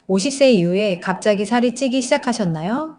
50세 이후에 갑자기 살이 찌기 시작하셨나요?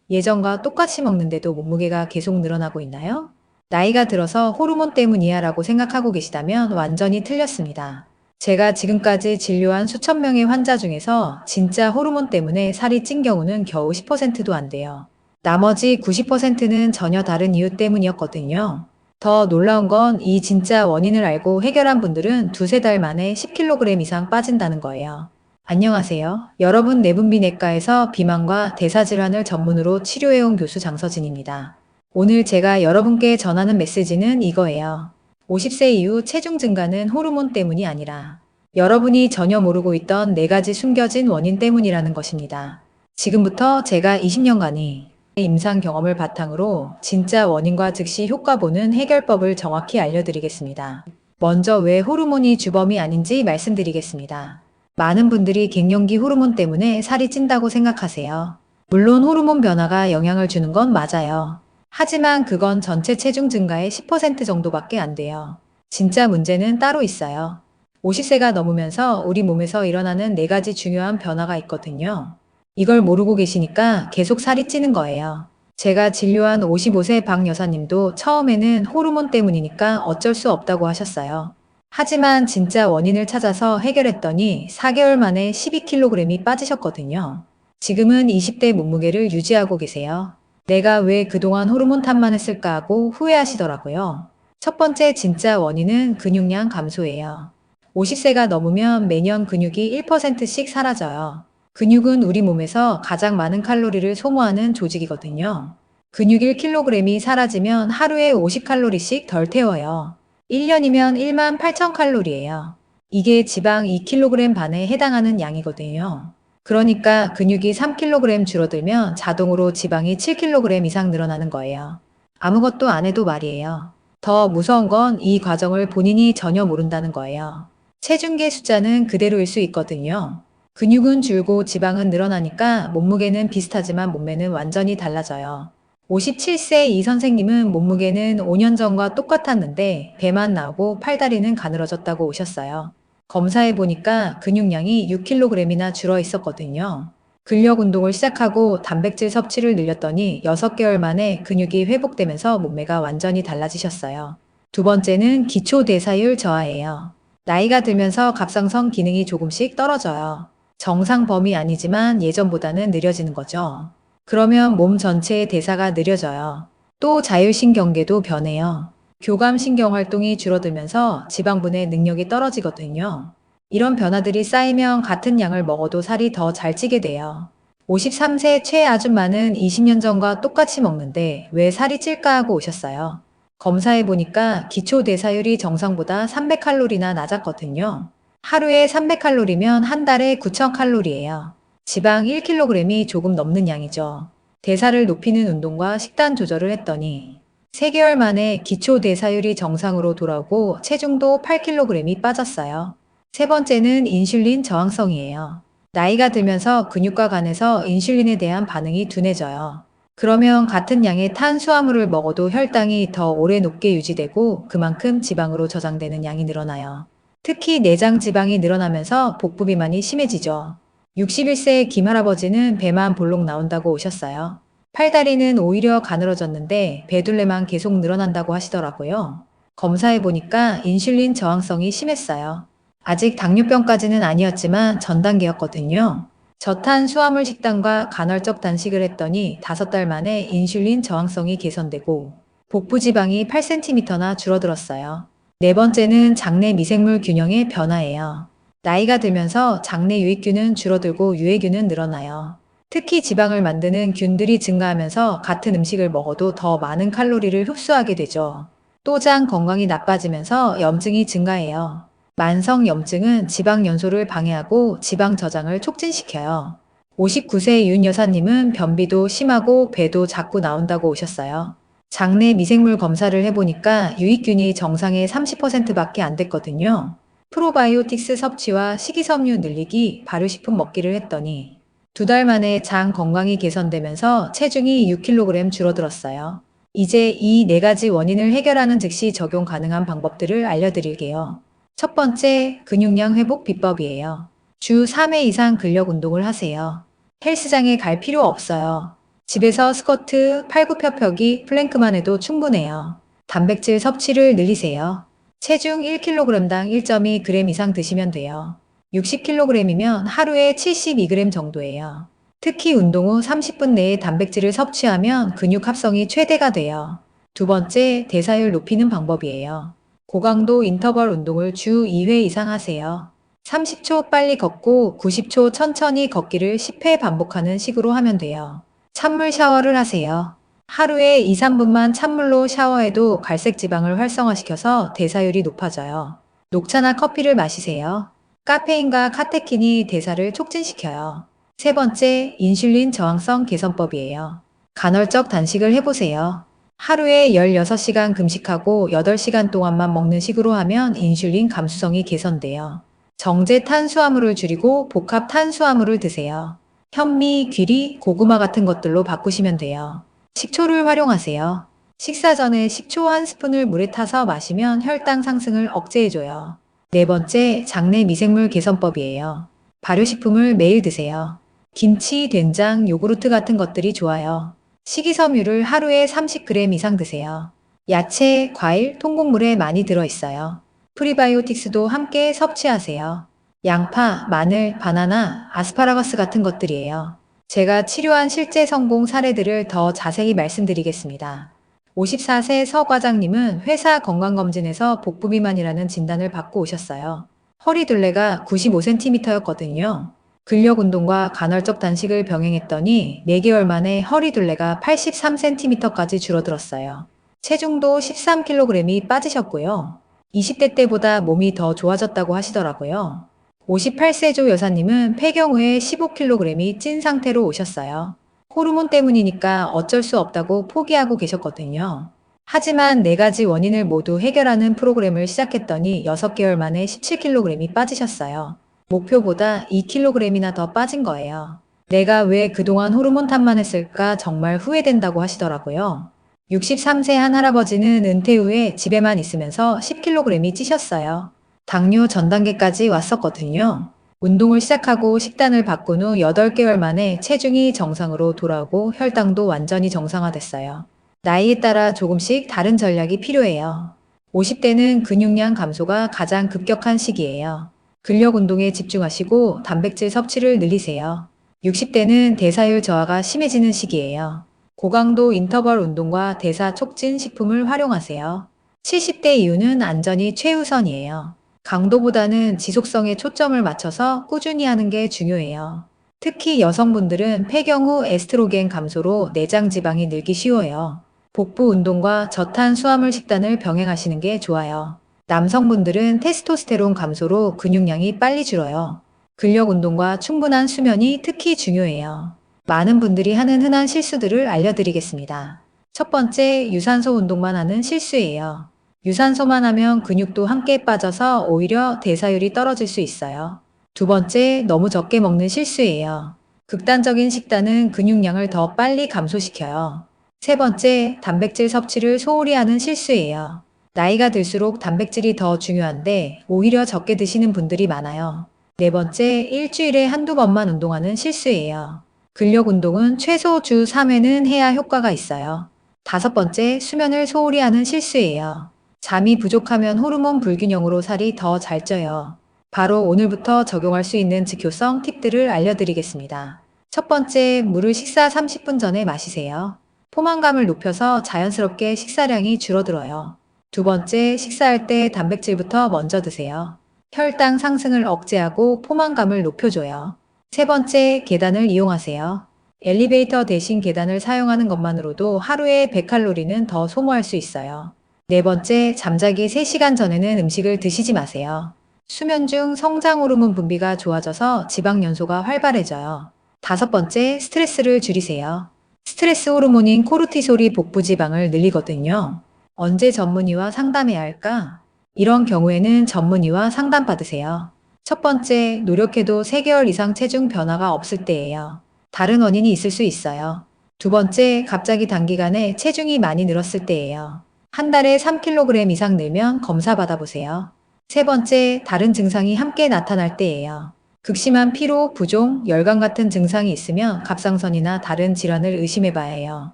예전과 똑같이 먹는데도 몸무게가 계속 늘어나고 있나요? 나이가 들어서 호르몬 때문이야 라고 생각하고 계시다면 완전히 틀렸습니다. 제가 지금까지 진료한 수천 명의 환자 중에서 진짜 호르몬 때문에 살이 찐 경우는 겨우 10%도 안 돼요. 나머지 90%는 전혀 다른 이유 때문이었거든요. 더 놀라운 건 이 진짜 원인을 알고 해결한 분들은 두세 달 만에 10kg 이상 빠진다는 거예요. 안녕하세요. 여러분 내분비내과에서 비만과 대사질환을 전문으로 치료해온 교수 장서진입니다. 오늘 제가 여러분께 전하는 메시지는 이거예요. 50세 이후 체중 증가는 호르몬 때문이 아니라 여러분이 전혀 모르고 있던 4가지 숨겨진 원인 때문이라는 것입니다. 지금부터 제가 20년간의 임상 경험을 바탕으로 진짜 원인과 즉시 효과 보는 해결법을 정확히 알려드리겠습니다. 먼저 왜 호르몬이 주범이 아닌지 말씀드리겠습니다. 많은 분들이 갱년기 호르몬 때문에 살이 찐다고 생각하세요. 물론 호르몬 변화가 영향을 주는 건 맞아요. 하지만 그건 전체 체중 증가의 10% 정도밖에 안 돼요. 진짜 문제는 따로 있어요. 50세가 넘으면서 우리 몸에서 일어나는 4가지 중요한 변화가 있거든요. 이걸 모르고 계시니까 계속 살이 찌는 거예요. 제가 진료한 55세 박 여사님도 처음에는 호르몬 때문이니까 어쩔 수 없다고 하셨어요. 하지만 진짜 원인을 찾아서 해결했더니 4개월 만에 12kg이 빠지셨거든요. 지금은 20대 몸무게를 유지하고 계세요. 내가 왜 그동안 호르몬 탓만 했을까 하고 후회하시더라고요. 첫 번째 진짜 원인은 근육량 감소예요. 50세가 넘으면 매년 근육이 1%씩 사라져요. 근육은 우리 몸에서 가장 많은 칼로리를 소모하는 조직이거든요. 근육 1kg이 사라지면 하루에 50칼로리씩 덜 태워요. 1년이면 1만 8천 칼로리예요. 이게 지방 2kg 반에 해당하는 양이거든요. 그러니까 근육이 3kg 줄어들면 자동으로 지방이 7kg 이상 늘어나는 거예요. 아무것도 안 해도 말이에요. 더 무서운 건 이 과정을 본인이 전혀 모른다는 거예요. 체중계 숫자는 그대로일 수 있거든요. 근육은 줄고 지방은 늘어나니까 몸무게는 비슷하지만 몸매는 완전히 달라져요. 57세 이 선생님은 몸무게는 5년 전과 똑같았는데 배만 나오고 팔다리는 가늘어졌다고 오셨어요. 검사해보니까 근육량이 6kg이나 줄어 있었거든요. 근력 운동을 시작하고 단백질 섭취를 늘렸더니 6개월 만에 근육이 회복되면서 몸매가 완전히 달라지셨어요. 두 번째는 기초대사율 저하예요. 나이가 들면서 갑상선 기능이 조금씩 떨어져요. 정상 범위 아니지만 예전보다는 느려지는 거죠. 그러면 몸 전체의 대사가 느려져요. 또 자율신경계도 변해요. 교감신경 활동이 줄어들면서 지방분해 능력이 떨어지거든요. 이런 변화들이 쌓이면 같은 양을 먹어도 살이 더 잘 찌게 돼요. 53세 최 아줌마는 20년 전과 똑같이 먹는데 왜 살이 찔까 하고 오셨어요. 검사해보니까 기초대사율이 정상보다 300칼로리나 낮았거든요. 하루에 300칼로리면 한 달에 9,000칼로리예요. 지방 1kg이 조금 넘는 양이죠. 대사를 높이는 운동과 식단 조절을 했더니 3개월 만에 기초대사율이 정상으로 돌아오고 체중도 8kg이 빠졌어요. 세 번째는 인슐린 저항성이에요. 나이가 들면서 근육과 간에서 인슐린에 대한 반응이 둔해져요. 그러면 같은 양의 탄수화물을 먹어도 혈당이 더 오래 높게 유지되고 그만큼 지방으로 저장되는 양이 늘어나요. 특히 내장 지방이 늘어나면서 복부 비만이 심해지죠. 61세의 김할아버지는 배만 볼록 나온다고 오셨어요. 팔다리는 오히려 가늘어졌는데 배둘레만 계속 늘어난다고 하시더라고요. 검사해보니까 인슐린 저항성이 심했어요. 아직 당뇨병까지는 아니었지만 전 단계였거든요. 저탄수화물 식단과 간헐적 단식을 했더니 5달 만에 인슐린 저항성이 개선되고 복부 지방이 8cm나 줄어들었어요. 네 번째는 장내 미생물 균형의 변화예요. 나이가 들면서 장내 유익균은 줄어들고 유해균은 늘어나요. 특히 지방을 만드는 균들이 증가하면서 같은 음식을 먹어도 더 많은 칼로리를 흡수하게 되죠. 또 장 건강이 나빠지면서 염증이 증가해요. 만성 염증은 지방 연소를 방해하고 지방 저장을 촉진시켜요. 59세 윤 여사님은 변비도 심하고 배도 자꾸 나온다고 오셨어요. 장내 미생물 검사를 해보니까 유익균이 정상의 30%밖에 안 됐거든요. 프로바이오틱스 섭취와 식이섬유 늘리기, 발효식품 먹기를 했더니 2달 만에 장 건강이 개선되면서 체중이 6kg 줄어들었어요. 이제 이 4가지 원인을 해결하는 즉시 적용 가능한 방법들을 알려드릴게요. 첫 번째, 근육량 회복 비법이에요. 주 3회 이상 근력 운동을 하세요. 헬스장에 갈 필요 없어요. 집에서 스쿼트, 팔굽혀펴기, 플랭크만 해도 충분해요. 단백질 섭취를 늘리세요. 체중 1kg당 1.2g 이상 드시면 돼요. 60kg이면 하루에 72g 정도예요. 특히 운동 후 30분 내에 단백질을 섭취하면 근육 합성이 최대가 돼요. 두 번째, 대사율 높이는 방법이에요. 고강도 인터벌 운동을 주 2회 이상 하세요. 30초 빨리 걷고 90초 천천히 걷기를 10회 반복하는 식으로 하면 돼요. 찬물 샤워를 하세요. 하루에 2, 3분만 찬물로 샤워해도 갈색 지방을 활성화시켜서 대사율이 높아져요. 녹차나 커피를 마시세요. 카페인과 카테킨이 대사를 촉진시켜요. 세 번째, 인슐린 저항성 개선법이에요. 간헐적 단식을 해보세요. 하루에 16시간 금식하고 8시간 동안만 먹는 식으로 하면 인슐린 감수성이 개선돼요. 정제 탄수화물을 줄이고 복합 탄수화물을 드세요. 현미, 귀리, 고구마 같은 것들로 바꾸시면 돼요. 식초를 활용하세요. 식사 전에 식초 1스푼을 물에 타서 마시면 혈당 상승을 억제해줘요. 네 번째, 장내 미생물 개선법이에요. 발효식품을 매일 드세요. 김치, 된장, 요구르트 같은 것들이 좋아요. 식이섬유를 하루에 30g 이상 드세요. 야채, 과일, 통곡물에 많이 들어있어요. 프리바이오틱스도 함께 섭취하세요. 양파, 마늘, 바나나, 아스파라거스 같은 것들이에요. 제가 치료한 실제 성공 사례들을 더 자세히 말씀드리겠습니다. 54세 서 과장님은 회사 건강검진에서 복부 비만이라는 진단을 받고 오셨어요. 허리 둘레가 95cm였거든요. 근력 운동과 간헐적 단식을 병행했더니 4개월 만에 허리 둘레가 83cm까지 줄어들었어요. 체중도 13kg이 빠지셨고요. 20대 때보다 몸이 더 좋아졌다고 하시더라고요. 58세 조 여사님은 폐경 후에 15kg이 찐 상태로 오셨어요. 호르몬 때문이니까 어쩔 수 없다고 포기하고 계셨거든요. 하지만 4가지 원인을 모두 해결하는 프로그램을 시작했더니 6개월 만에 17kg이 빠지셨어요. 목표보다 2kg이나 더 빠진 거예요. 내가 왜 그동안 호르몬 탓만 했을까 정말 후회된다고 하시더라고요. 63세 한 할아버지는 은퇴 후에 집에만 있으면서 10kg이 찌셨어요. 당뇨 전 단계까지 왔었거든요. 운동을 시작하고 식단을 바꾼 후 8개월 만에 체중이 정상으로 돌아오고 혈당도 완전히 정상화됐어요. 나이에 따라 조금씩 다른 전략이 필요해요. 50대는 근육량 감소가 가장 급격한 시기예요. 근력 운동에 집중하시고 단백질 섭취를 늘리세요. 60대는 대사율 저하가 심해지는 시기예요. 고강도 인터벌 운동과 대사 촉진 식품을 활용하세요. 70대 이후는 안전이 최우선이에요. 강도보다는 지속성에 초점을 맞춰서 꾸준히 하는 게 중요해요. 특히 여성분들은 폐경 후 에스트로겐 감소로 내장 지방이 늘기 쉬워요. 복부 운동과 저탄수화물 식단을 병행하시는 게 좋아요. 남성분들은 테스토스테론 감소로 근육량이 빨리 줄어요. 근력 운동과 충분한 수면이 특히 중요해요. 많은 분들이 하는 흔한 실수들을 알려드리겠습니다. 첫 번째, 유산소 운동만 하는 실수예요. 유산소만 하면 근육도 함께 빠져서 오히려 대사율이 떨어질 수 있어요. 두 번째, 너무 적게 먹는 실수예요. 극단적인 식단은 근육량을 더 빨리 감소시켜요. 세 번째, 단백질 섭취를 소홀히 하는 실수예요. 나이가 들수록 단백질이 더 중요한데 오히려 적게 드시는 분들이 많아요. 네 번째, 일주일에 한두 번만 운동하는 실수예요. 근력 운동은 최소 주 3회는 해야 효과가 있어요. 다섯 번째, 수면을 소홀히 하는 실수예요. 잠이 부족하면 호르몬 불균형으로 살이 더 잘 쪄요. 바로 오늘부터 적용할 수 있는 즉효성 팁들을 알려드리겠습니다. 첫 번째, 물을 식사 30분 전에 마시세요. 포만감을 높여서 자연스럽게 식사량이 줄어들어요. 두 번째, 식사할 때 단백질부터 먼저 드세요. 혈당 상승을 억제하고 포만감을 높여줘요. 세 번째, 계단을 이용하세요. 엘리베이터 대신 계단을 사용하는 것만으로도 하루에 100칼로리는 더 소모할 수 있어요. 네 번째, 잠자기 3시간 전에는 음식을 드시지 마세요. 수면 중 성장 호르몬 분비가 좋아져서 지방 연소가 활발해져요. 다섯 번째, 스트레스를 줄이세요. 스트레스 호르몬인 코르티솔이 복부 지방을 늘리거든요. 언제 전문의와 상담해야 할까? 이런 경우에는 전문의와 상담 받으세요. 첫 번째, 노력해도 3개월 이상 체중 변화가 없을 때예요. 다른 원인이 있을 수 있어요. 두 번째, 갑자기 단기간에 체중이 많이 늘었을 때예요. 한 달에 3kg 이상 늘면 검사 받아보세요. 세 번째, 다른 증상이 함께 나타날 때예요. 극심한 피로, 부종, 열감 같은 증상이 있으면 갑상선이나 다른 질환을 의심해 봐야 해요.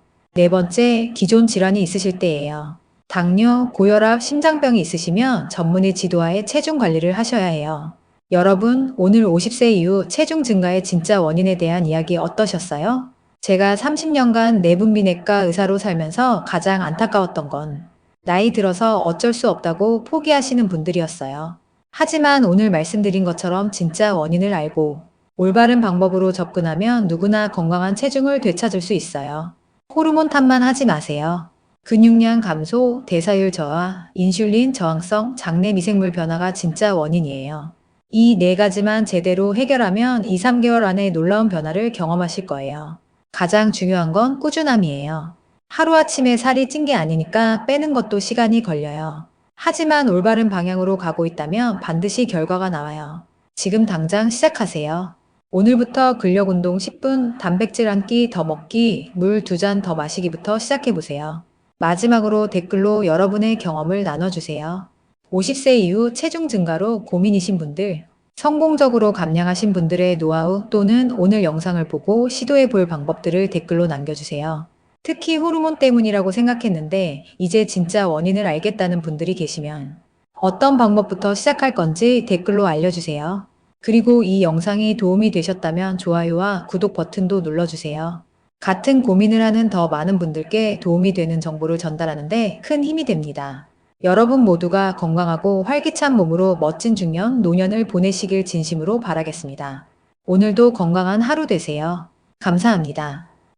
네 번째, 기존 질환이 있으실 때예요. 당뇨, 고혈압, 심장병이 있으시면 전문의 지도하에 체중 관리를 하셔야 해요. 여러분, 오늘 50세 이후 체중 증가의 진짜 원인에 대한 이야기 어떠셨어요? 제가 30년간 내분비내과 의사로 살면서 가장 안타까웠던 건 나이 들어서 어쩔 수 없다고 포기하시는 분들이었어요. 하지만 오늘 말씀드린 것처럼 진짜 원인을 알고 올바른 방법으로 접근하면 누구나 건강한 체중을 되찾을 수 있어요. 호르몬 탓만 하지 마세요. 근육량 감소, 대사율 저하, 인슐린 저항성, 장내 미생물 변화가 진짜 원인이에요. 이 네 가지만 제대로 해결하면 2, 3개월 안에 놀라운 변화를 경험하실 거예요. 가장 중요한 건 꾸준함이에요. 하루아침에 살이 찐 게 아니니까 빼는 것도 시간이 걸려요. 하지만 올바른 방향으로 가고 있다면 반드시 결과가 나와요. 지금 당장 시작하세요. 오늘부터 근력 운동 10분, 단백질 한 끼 더 먹기, 물 2잔 더 마시기부터 시작해보세요. 마지막으로 댓글로 여러분의 경험을 나눠주세요. 50세 이후 체중 증가로 고민이신 분들, 성공적으로 감량하신 분들의 노하우 또는 오늘 영상을 보고 시도해 볼 방법들을 댓글로 남겨주세요. 특히 호르몬 때문이라고 생각했는데 이제 진짜 원인을 알겠다는 분들이 계시면 어떤 방법부터 시작할 건지 댓글로 알려주세요. 그리고 이 영상이 도움이 되셨다면 좋아요와 구독 버튼도 눌러주세요. 같은 고민을 하는 더 많은 분들께 도움이 되는 정보를 전달하는데 큰 힘이 됩니다. 여러분 모두가 건강하고 활기찬 몸으로 멋진 중년, 노년을 보내시길 진심으로 바라겠습니다. 오늘도 건강한 하루 되세요. 감사합니다.